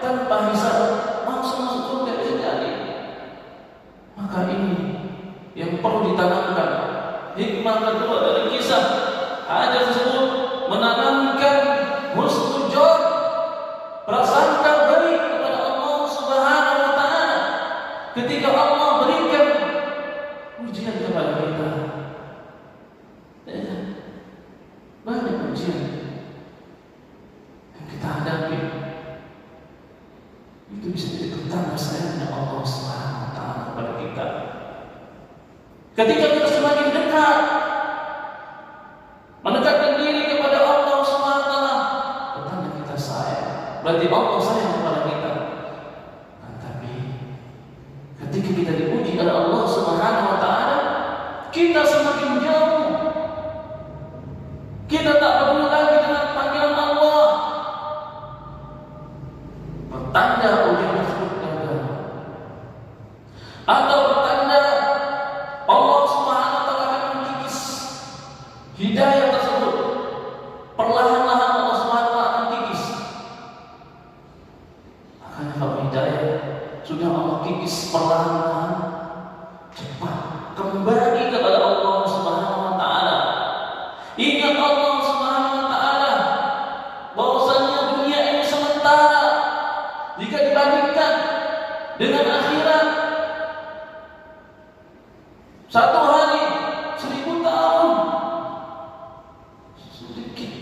tanpa hisab, langsung masuk surga, bisa jadi. Maka ini yang perlu ditanamkan. Hikmah kedua dari kisah Hajar tersebut menanamkan husnuzon, prasangka baik kepada Allah Subhanahu wa taala ketika Allah berikan ujian kepada kita. bisa jadi pertanda sayangnya Allah Subhanahu wa taala kepada kita. Ketika kita semakin dekat mendekatkan diri kepada Allah Subhanahu wa taala, pertanda kita sayang. Berarti Allah sayang kepada kita. Nah, tapi ketika kita diuji oleh Allah Subhanahu wa taala, kita semakin jauh. Kita tak peduli lagi dengan panggilan Allah. Pertanda ujian tersebut gagal. Atau pertanda Allah Subhanahu wa taala akan mengkikis hidayah tersebut. Perlahan-lahan Allah Subhanahu wa taala akan kikis. Makanya kalau hidayah sudah Allah kikis perlahan-lahan, cepat kembali kepada Allah Subhanahu wa taala. Ingat Allah Subhanahu wa taala bahwasanya dunia ini sementara jika dibandingkan dengan akhirat. Satu hari 1000 tahun sedikit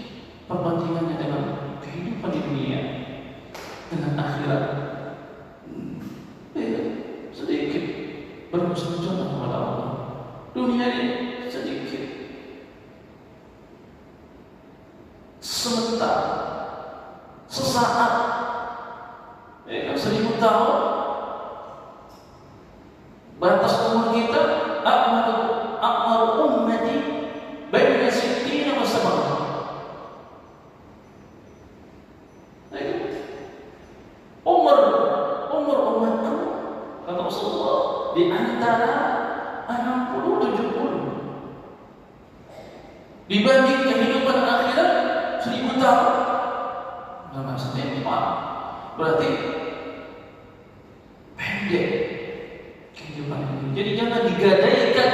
perbandingannya dengan kehidupan di dunia dengan akhirat. Sedikit berhusnuzon kepada Allah. Dunia ini sedikit, sebentar, sesaat, 1000 tahun. Batas umur kita akmar ummati baina 60 wa 70. Umur umatku kata Rasulullah di antara 60-70. Dibanding kehidupan akhirat 1000 tahun, nggak setempat. Berarti pendek kehidupan ini. Jadi jangan digadaikan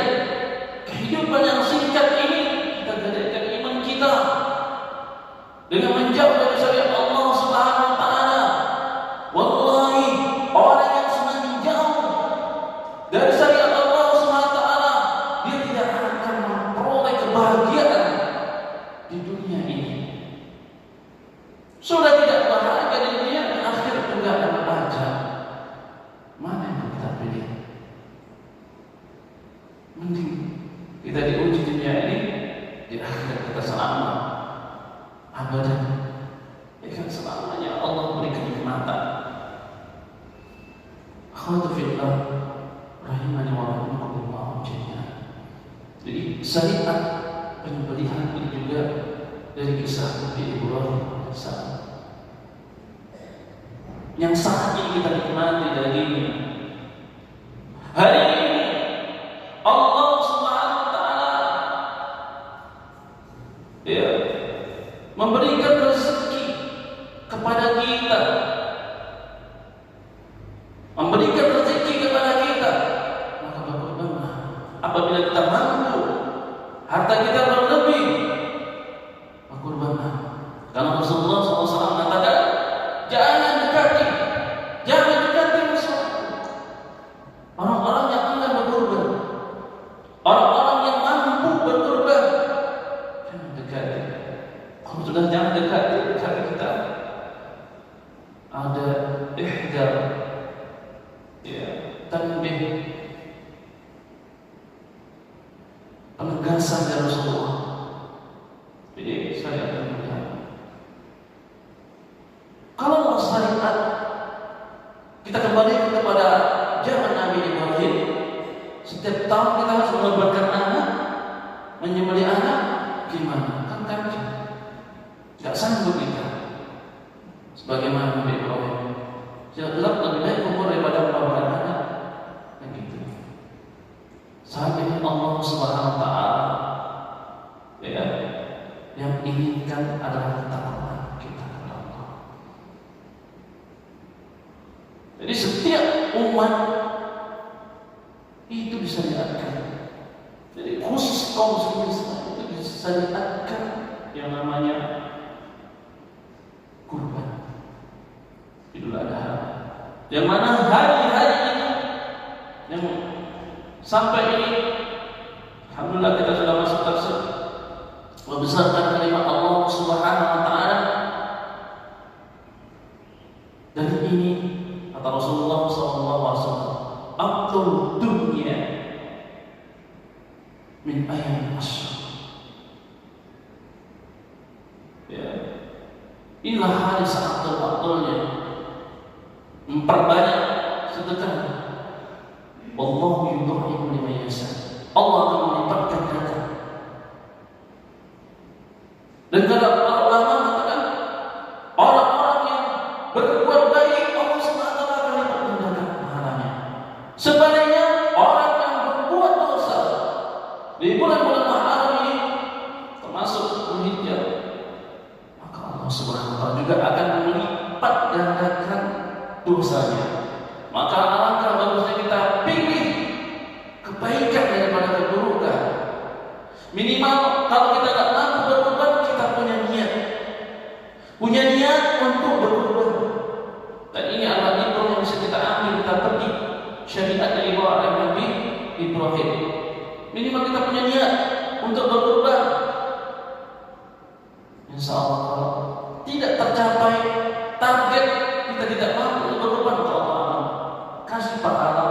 kehidupan yang singkat ini. Kita gadaikan iman kita dengan menjauh dari syariat Allah Subhanahu wa taala. Wallahi, orang yang semakin jauh dari syariat Allah Subhanahu wa taala, dia tidak akan memperoleh kebahagiaan di dunia ini. Sudah tidak bahagia di dunia, di akhirat juga ada aja. Mana yang kita pilih? Mending kita diuji dunia ini, di akhirat kita selamat abadan. Kan selamanya Allah beri kenikmatan. Alhamdulillah, rahimani wa rahimakumullah jami'an. Jadi syariat penyembelihan ini juga dari kisah Nabi Ibrahim alaihissalam yang saat ini kita nikmati dagingnya. Hari ini Allah Subhanahu wa taala memberikan rezeki kepada kita, memberikan rezeki kepada kita. Maka berkorbanlah apabila kita mampu, harta kita berlebih, berkorbanlah. Karena Rasulullah SAW mengatakan, jangan dekati orang-orang yang enggan berkorban, orang-orang yang mampu berkorban. Jangan dekati. Kalau sudah jangan dekati kita. Ada ihdar, tanbih, penegasan dari Rasulullah. Jadi saya akan melihat, kalau syariat kita kembali kepada zaman Nabi Ibrahim, setiap tahun kita harus mengorbankan anak, menyembelih anak, gimana? Kan nggak sanggup kita. Sebagaimana Nabi Ibrahim, jelas lebih baik umur daripada mengorbankan anak, kan gitu. Sampai Allah Subhanahu wa taala yang inginkan adalah ketakwaan kita kepada Allah. Jadi setiap umat itu disyariatkan. Jadi khusus kaum muslimin itu disyariatkan yang namanya kurban Idul Adha. Yang mana hari-hari ini yang sampai ini, alhamdulillah kita sudah masuk tafsir membesarkan kalimat Allah Subhanahu wa taala. Dan ini Kata Rasulullah SAW, "Afdal dunya min ayam asyr." Ya, inilah hari seafdal-afdalnya memperbanyak sedekah. Wallahu yudhi'u liman yasha. Allah akan melipatkan gandakan. Dan kata para ulama mengatakan, orang-orang yang berbuat baik Allah SWT akan lipat gandakan pahalanya. Sebaliknya orang yang berbuat dosa di bulan-bulan Muharram ini, termasuk Dzulhijjah, maka Allah SWT juga akan melipat gandakan dosanya. Maka alangkah bagusnya kita pilih kebaikan daripada keburukan. Minimal kalau kita tidak mampu berkorban, kita punya niat untuk berkorban. Dan ini adalah ibrah yang bisa kita ambil, kita pergi syariat dari bawah Nabi Ibrahim. Minimal kita punya niat untuk berkorban. Insya Allah kalau tidak tercapai target, kita tidak mampu untuk berkorban, kalau Allah kasih pahala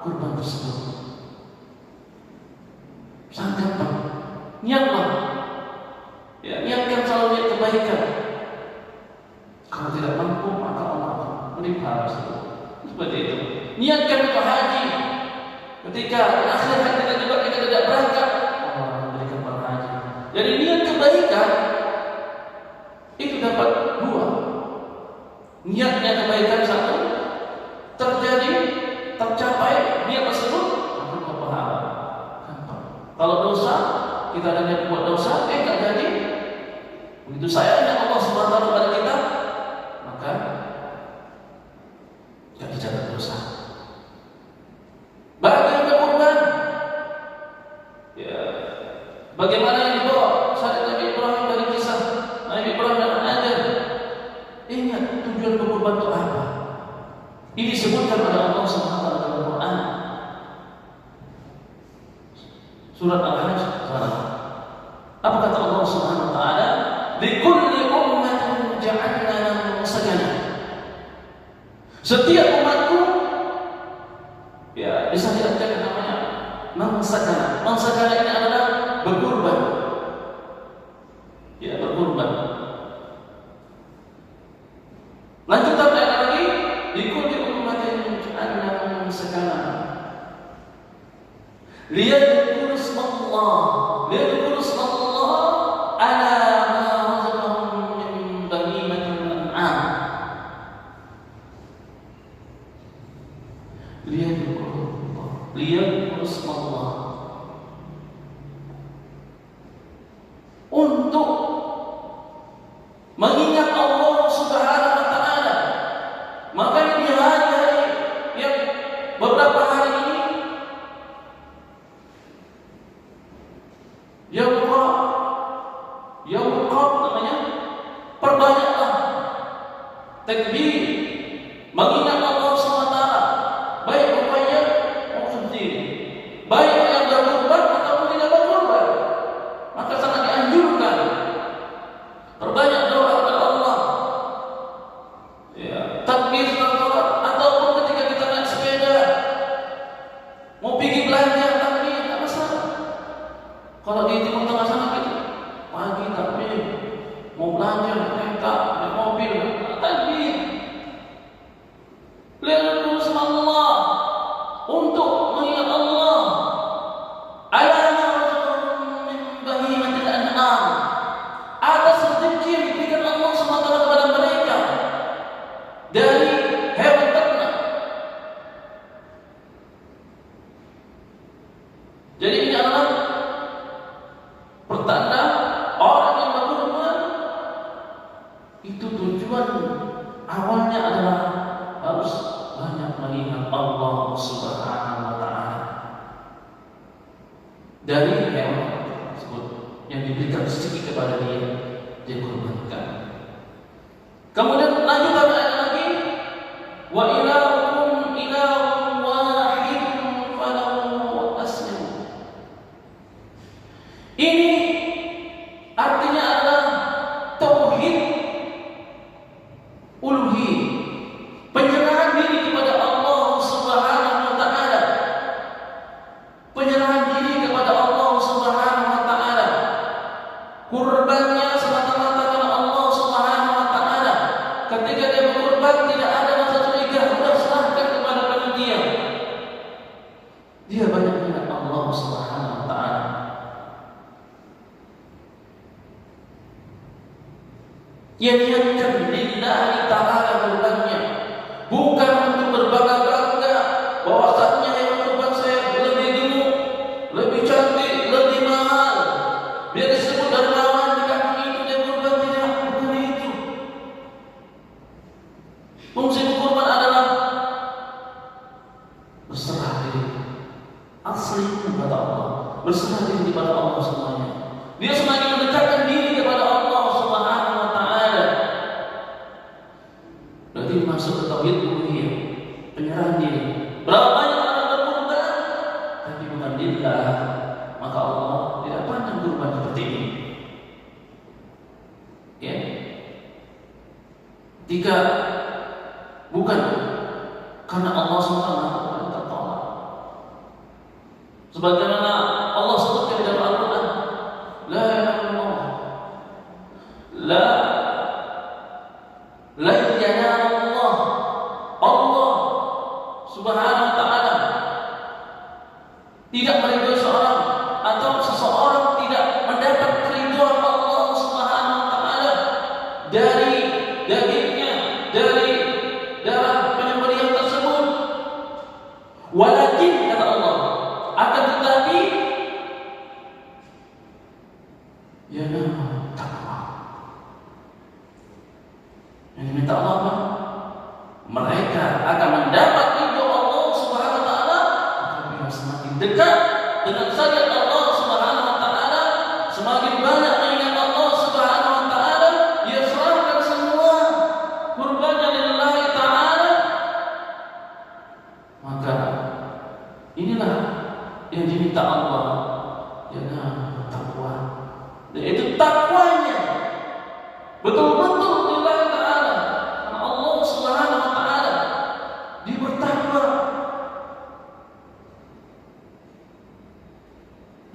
kurban tersebut. Sangat gampang. Niatlah. Ya, niatkan selalu niat kebaikan. Kalau tidak mampu, maka Allah akan beri pahala tersebut. Seperti itu. Niatkan untuk haji. Ketika akhir kita juga kita tidak berangkat, Allah akan berikan pahala haji. Jadi niat kebaikan itu dapat dua. Niatnya kebaikan satu, terjadi, tercapai niat tersebut, maka dapat pahala. Gampang. Kalau dosa, kita ada niat buat dosa, tak jadi. Begitu sayangnya Allah SWT kepada kita, maka tidak dicatat dosa. Bagi yang berkorban, ya, bagaimana yang dibawa syariat Nabi Ibrahim dari kisah Nabi Ibrahim dan Hajar. Ingat tujuan berkorban itu apa? Ini disebutkan oleh Allah SWT dalam Quran. Surat Al-Hajj. Apa kata Allah Subhanahu wa taala? "Likulli ummatin ja'alna mansakana." Setiap umatku, ya, disyariatkan namanya mansakana. Mansakana ini adalah berkurban. Ya, berkurban. Lanjutan ayat lagi, "Likulli ummatin ja'alna mansakana liyadhkuru ismallah ala ma razaqahum min bahimatil an'am." Liyadhkuru ismallah, untuk mengingat Allah Subhanahu wa taala. Maka di hari-hari yang beberapa hari ini, Yaumul Qadr namanya, perbanyaklah takbir, mengingat Allah SWT, baik upaya maupun sendiri, baik yang berkorban ataupun tidak berkorban. Maka sangat dianjurkan perbanyak doa kepada Allah. Ya, takbir setelah sholat, ataupun ketika kita naik sepeda mau pergi belanja, takbir, tak masalah. Kalau di Timur Tengah sana gitu, pagi takbir, mau belanja kereta, naik mobil, takbir. Lihat Allah, untuk mengingat Allah. Ala ma razaqahum min bahimatil an'am, atas rezeki yang diberikan Allah SWT kepada mereka dari hewan ternak. Jadi ini adalah pertanda orang yang berkorban itu tujuan awalnya adalah harus banyak mengingat Allah Subhanahu wa taala dari hewan tersebut yang diberikan rezeki kepada dia korbankan. Kemudian lanjut ayat lagi, "Wa ilahukum ilahun wahidun falahu aslimu." Ini artinya adalah tauhid uluhiyah, penyerahan diri ketika dia berkorban tidak ada rasa curiga, sudah serahkan kepada panitia. Dia banyak ingat Allah Subhanahu wa taala. Ia niatkan lillahi ta'ala kurbannya, bukan untuk berbangga-bangga bahwasanya yang kurban saya lebih gemuk, lebih cantik, lebih mahal, biar disebut dermawan di kaki itu dia kurban. Tidak, bukan itu. Fungsi kurban adalah berserah diri, asli kepada Allah, berserah diri kepada Allah semuanya. Dia semakin mendekatkan diri kepada Allah Subhanahu wa taala. Berarti masuk ke tauhid uluhiyah, penyerahan diri. Berapa banyak orang berkurban tapi bukan lillah, maka Allah tidak pandang kurban seperti ini. Ya. Jika bukan karena Allah SWT tertolak, sebagaimana Allah sebutkan dalam Al-Quran, la ilaha illallah, la yanalullah, Allah Subhanahu wa taala tidak meridhoi seorang atau seseorang tidak mendapat keridhaan Allah Subhanahu wa taala dari dagingnya, dari darah penyembelihan tersebut. Walakin kata Allah, akan tetapi ya nama takwa. Yang diminta Allah apa? Mereka akan mendapat ridho Allah Subhanahu wa taala apabila semakin dekat dengan syariat Allah Subhanahu wa taala, semakin banyak mengingat Allah Subhanahu wa taala, dia serahkan semua kurbannya lillahi taala. Maka inilah yang diminta Allah, ya nama takwa. Dan itu takwanya betul-betul lillahi ta'ala, karena Allah Subhanahu wa ta'ala dia bertakwa.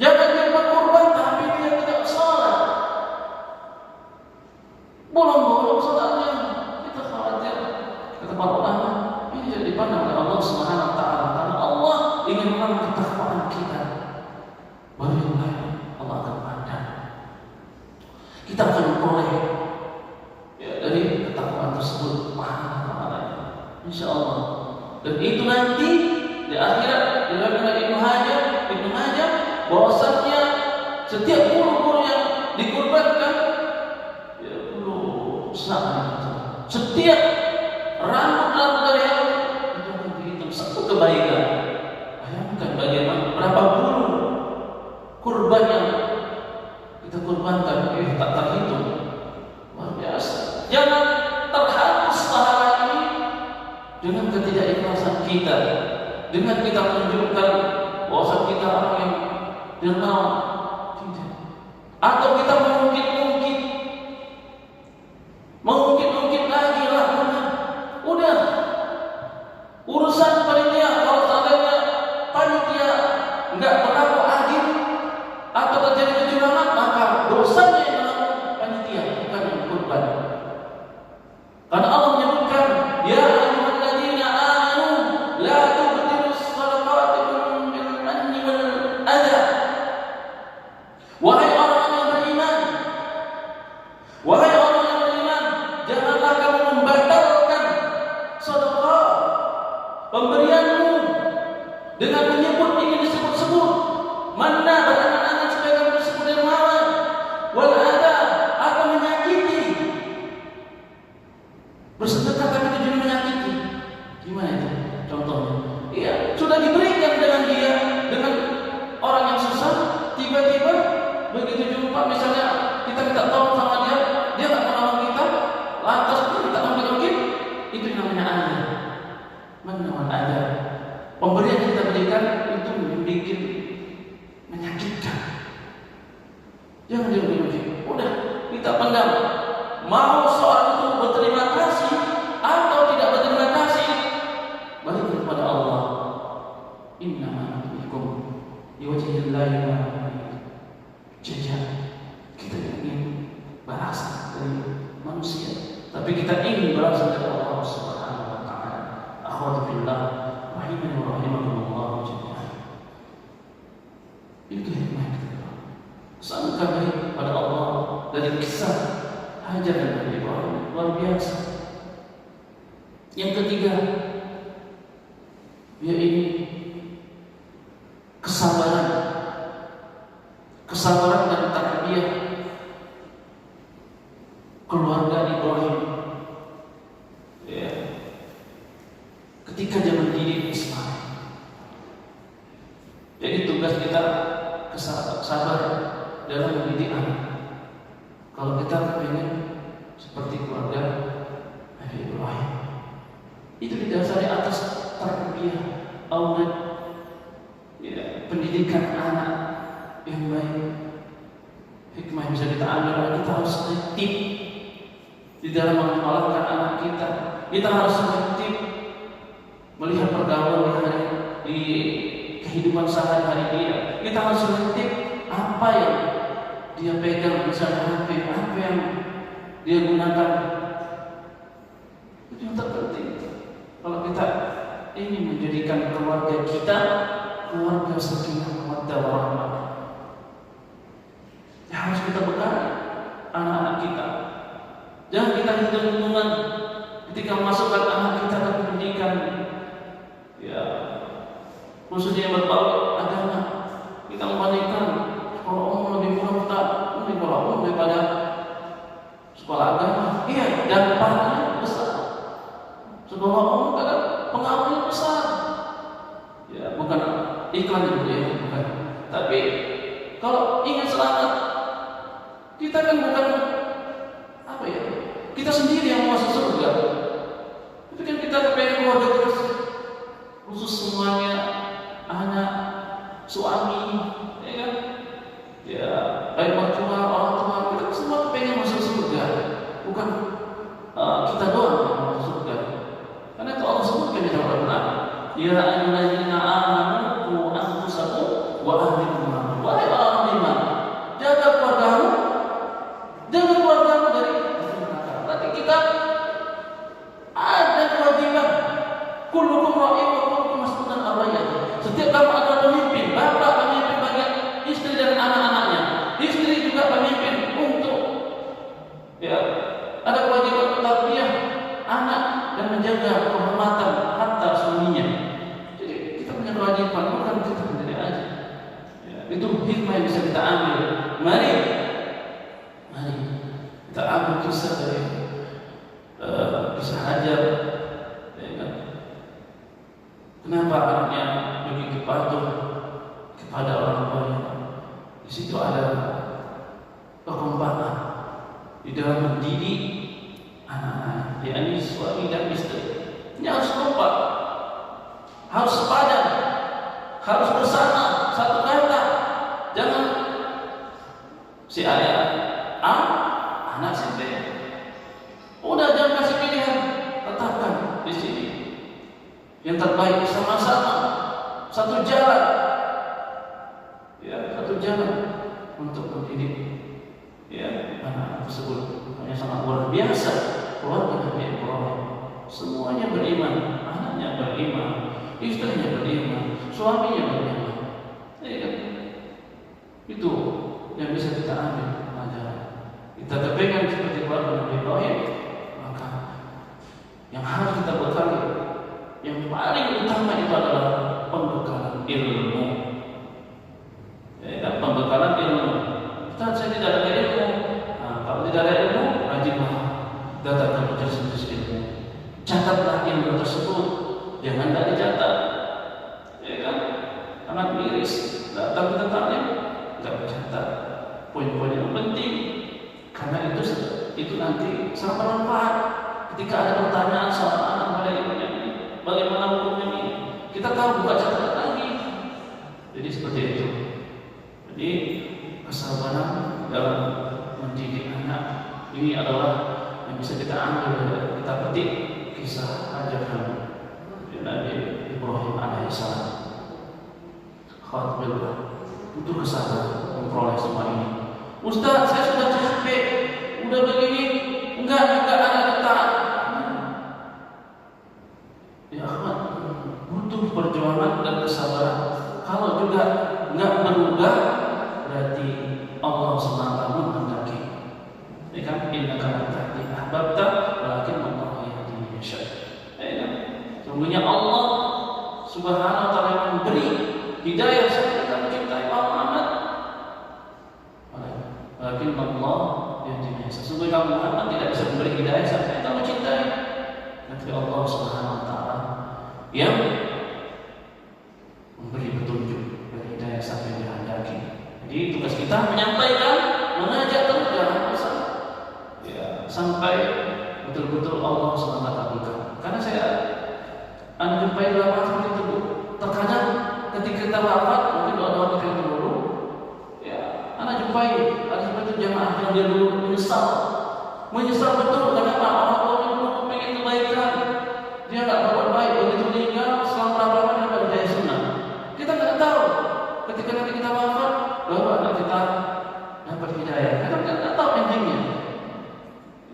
Jangan dia berkorban tapi dia tidak salat, bolong-bolong salatnya, kita khawatir. Kata para ulama, ini jadi dipandang oleh Allah Subhanahu wa ta'ala, karena Allah ingin mengambil ketakwaan kita, baru yang lain Allah akan pandang. Kita akan memperoleh dari ketakwaan tersebut pahalanya, insya Allah. Dan itu nanti di akhirat diriwayatkan Ibnu Hajar bahwasanya setiap bulu-bulu yang dikurbankan, ya bulu sama, setiap rambut dari hewan itu akan dihitung satu kebaikan. Bayangkan bagaimana berapa bulu kurban yang kita kurbankan, tak terhitung. Luar biasa. Jangan terhapus pahala ini dengan ketidakikhlasan kita, dengan kita menunjukkan bahwa kita orang yang dermawan, tidak. Atau kita mengungkit lagi lah. Udah urusan panitia, kalau seandainya panitia enggak berlaku adil atau terjadi kecurangan, maka dosanya yang menanggung panitia, bukan yang kurban. Karena Allah menyebutkan, ya ayyuhalladzina amanu la tubtilu shadaqatikum bil manni wal adha. Wahai orang yang beriman, janganlah kamu membatalkan sedekah pemberianmu dengan menyebut ingin disebut-sebut, mana berangan-angan supaya kamu disebut dermawan, wal adha, atau menyakiti. Bersedekah tapi tujuannya menyakiti. Gimana itu contohnya? Iya, sudah diberikan dengan dia, dengan orang yang susah, tiba-tiba begitu jumpa, misalnya kita minta tolong sama dia, dia tak menolong kita, lantas kita ambil-ambil, itu namanya adha. Mana ada pemberian yang kita berikan itu membuat menyakitkan. Jangan dia udah kita pendam. Mau soal itu berterima kasih atau tidak berterima kasih, balik kepada Allah. Innama nu'minukum liwajhillahi. Jajah kita ingin balasan dari kita ingin balasan dari Allah Subhanahu wa taala. Akhwati fillah, rahimani wa rahimakumullah jami'an. Itu hikmah kita. Sangat baik pada Allah dari kisah Hajar dan Nabi Ibrahim, luar biasa. Yang ketiga, yaitu kesabaran dan tarbiyah keluarga Ibrahim. Ya. Ketika dia mendidik Ismail. Jadi tugas kita sabar dalam mendidik anak. Kalau kita ingin seperti keluarga Nabi Ibrahim, itu didasari atas tarbiyah, aulad, ya, pendidikan anak yang baik. Hikmah yang bisa kita ambil, kita harus tertib di dalam mengelola anak kita. Kita harus tertib melihat pergaulan di kehidupan sehari-hari dia. Kita harus tertib apa yang dia pegang, misalnya HP, apa yang dia gunakan. Itu yang terpenting. Kalau kita ingin menjadikan keluarga kita keluarga sakinah mawaddah warahmah, ya harus kita bekali anak-anak kita. Jangan kita hitung-hitungan ketika memasukkan anak kita ke pendidikan, ya khususnya yang berbau agama. Kita membandingkan kalau lebih murah, kalau daripada sekolah agama. Iya, dampaknya besar. Sekolah umum kadang pengaruhnya besar. Ya, bukan iklan itu ya, bukan. Tapi kalau ingin selamat, kita kan bukan apa ya? Kita sendiri yang mau masuk surga. Tapi kan kita pengen keluarga kita khusus semuanya, anak, suami, ya kan? Ya, baik mertua, orang tua, kita semua pengen masuk surga. Bukan kita doang yang masuk surga. Karena itu Allah sebutkan di dalam Al-Quran, ya ayyuhalladzina amanu qu anfusakum wa ahlikum nar. Wahai orang beriman, jaga keluargamu, jaga keluargamu dari neraka. Berarti kita ada kewajiban. Kullukum ra'in wa kullukum mas'ulun 'an ra'iyatihi. Setiap kamu adalah pemimpin, bapak pemimpin bagi istri dan anak-anaknya. Istri juga pemimpin untuk, ya, ada kewajiban tarbiyah anak dan menjaga kehormatan harta suaminya. Jadi kita punya kewajiban, bukan kita sendiri aja. Ya, itu hikmah yang bisa kita ambil. Mari kita ambil kisah dari kisah Hajar. Ya, kan? Kenapa anaknya begitu patuh kepada orang tuanya? Di situ ada kekompakan di dalam mendidik anak-anak, yakni suami dan istri. Ini harus kompak, harus sepadan, harus bersama satu kata. Jangan si ayah A, anak si B. Udah, jangan kasih pilihan, tetapkan di sini yang terbaik, sama-sama satu jalan, ya, satu jalan untuk mendidik, ya, anak tersebut. Hanya sangat luar biasa keluarga Nabi Ibrahim. Semuanya beriman, anaknya beriman, istrinya beriman, suaminya beriman. Ya, kan? Itu yang bisa kita ambil pelajaran. Kita terpegang seperti keluarga Nabi Ibrahim, maka yang harus kita bekali, yang paling utama itu adalah pembekalan ilmu. Ya, kan? Pembekalan ilmu. Saya tidak ada ilmu. Nah, kalau tidak ada ilmu, rajinlah datang ke majelis ilmu. Catatlah ilmu tersebut, jangan tidak dicatat. Ya kan? Anak miris, datang ke taklim, tidak mencatat poin-poin yang penting. Karena itu nanti sangat bermanfaat. Ketika ada pertanyaan soal anak pada ilmunya ini, bagaimana hukumnya ini, kita tahu, buka catatan lagi. Jadi seperti itu. Jadi kesabaran dalam mendidik anak ini adalah yang bisa kita ambil, kita petik kisah Hajar dan Nabi Ibrahim alaihissalam. Khawatirlah untuk kesabaran memperoleh semua ini. Ustaz, saya sudah capek, udah begini, enggak anak taat. Subhanahu wa ta'ala yang memberi hidayah sampai kita mencintai Muhammad. Walakin Allah yahdi. Sesungguhnya Muhammad tidak bisa memberi hidayah sampai kita mencintai. Tapi Allah Subhanahu wa ta'ala yang memberi petunjuk dan hidayah sampai dihendaki. Jadi tugas kita menyampaikan, mengajak terus, jangan bosan. Ya, sampai betul-betul Allah SWT kabulkan. Karena saya jumpai ulama seperti itu, Bu. Terkadang ketika kita wafat, mungkin doa-doa kita dulu, ya, anak jumpai ada seperti jamaah yang dia dulu menyesal betul. Kenapa? Orang tuanya dulu pengen kebaikan, dia nggak berbuat baik, begitu meninggal setelah berapa lama dia dapat hidayah sunnah. Kita nggak tahu ketika nanti kita wafat baru anak kita dapat hidayah. Kita nggak tahu endingnya.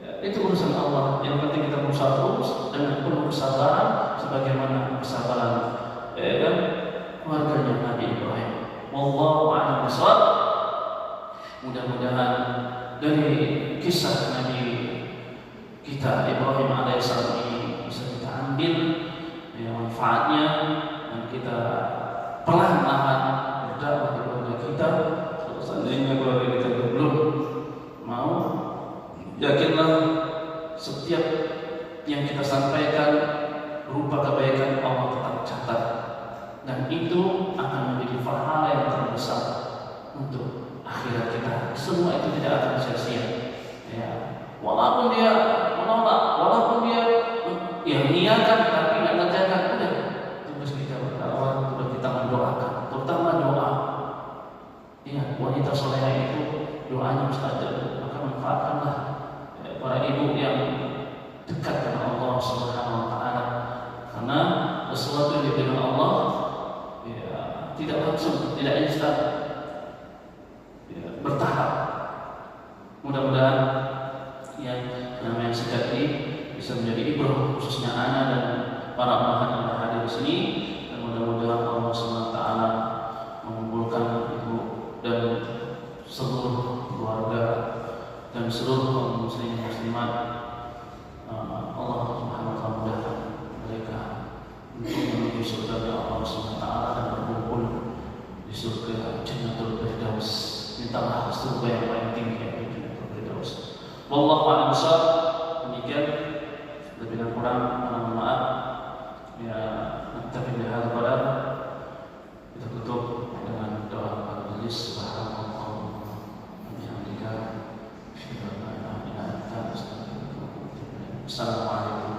Ya, itu urusan Allah. Yang penting kita berusaha terus dengan penuh kesabaran, sebagaimana kesabaran keluarganya Nabi Ibrahim. Wallahu a'lam bishawab. Mudah-mudahan dari kisah Nabi kita Ibrahim alaihissalam ini bisa kita ambil manfaatnya dan kita perlahan-lahan berdakwah di keluarga kita. Kalau seandainya keluarga kita belum mau, yakinlah setiap yang kita sampaikan berupa kebaikan Allah tetap catat, dan itu akan menjadi pahala yang terbesar untuk akhirat kita. Semua itu tidak akan sia-sia. Ya, walaupun dia menolak, walaupun dia yang niatkan tapi tidak kerjakan, udah tugas kita berdakwah, tugas kita mendoakan, terutama doa. Ya, wanita solehah itu doanya mustajab, maka manfaatkanlah para ibu yang dekat dengan Allah Subhanahu wa ta'ala. Karena sesuatu yang diberikan Allah ya, tidak langsung, tidak instan, ya, bertahap. Mudah-mudahan yang namanya sejati bisa menjadi ibrah khususnya anak dan para ulama yang berhadir di sini, dan mudah-mudahan Allah Subhanahu wa ta'ala mengumpulkan ibu dan seluruh keluarga dan seluruh kaum muslimin muslimat. Allah Subhanahu wa ta'ala mudahkan mereka untuk menuju surga Allah Subhanahu wa ta'ala dan berkumpul di surga Jannatul Firdaus. Mintalah surga yang paling tinggi, yaitu Jannatul Firdaus. Wallahu a'lam bishawab. Demikian, lebih dan kurang mohon maaf. Ya, naktafi bihadzal qadar. Kita tutup dengan doa pada majelis. Subhanallah wa bihamdika, asyhadu an la ilaha illa anta, astaghfiruka wa atubu ilaik. Assalamualaikum.